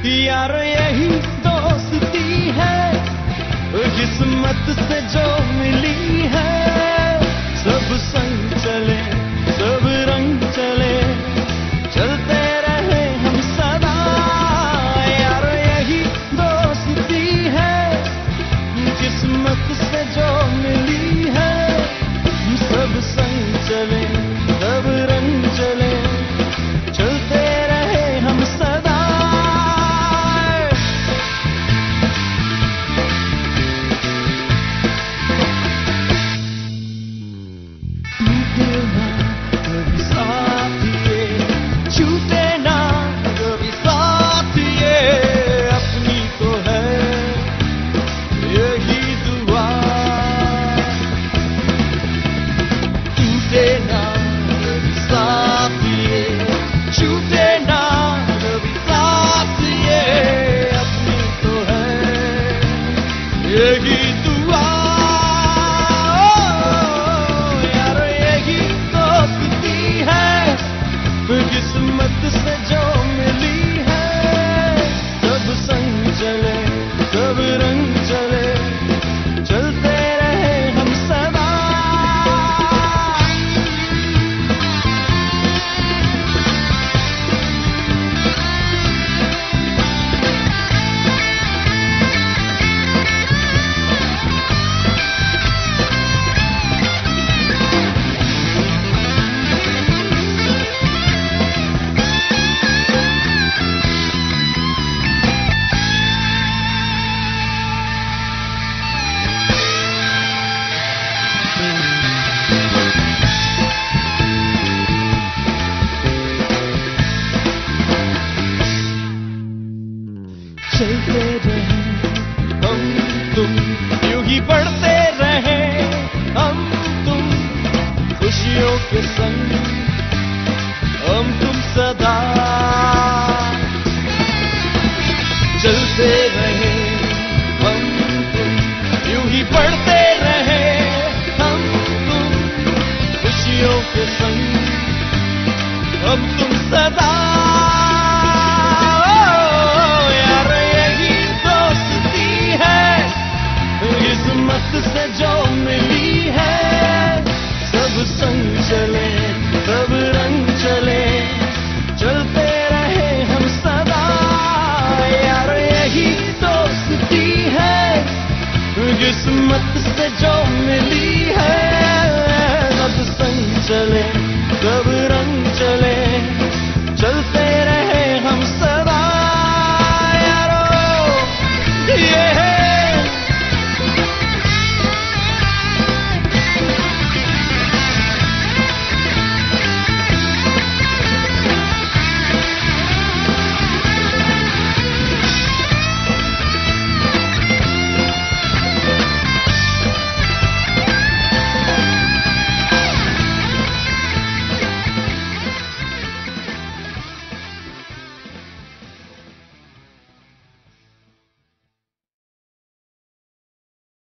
यार यही दोस्ती है, किस्मत से जो मिली है। सब संग चले, सब रंग चले, चलते रहे हम सदा। यार यही दोस्ती है, किस्मत से जो मिली है। सब संग चले, सब रंग चले, चलते रहे हम सदा। छूटे ना कभी साथ ये, अपनी तो है यही दुआ। टूटे ना कभी साथ ये, छूटे ना कभी साथ ये, अपनी तो है यही दुआ। यार यही दोस्ती है, किस्मत से जो मिली है। सब संग चले, सब रंग चले, चलते रहे हम सदा। चलते रहे हम तुम, यूं ही बढ़ते रहे हम तुम, खुशियों के संग हम तुम सदा। चलते रहे हम तुम, यूं ही बढ़ते रहे हम तुम, खुशियों के संग हम तुम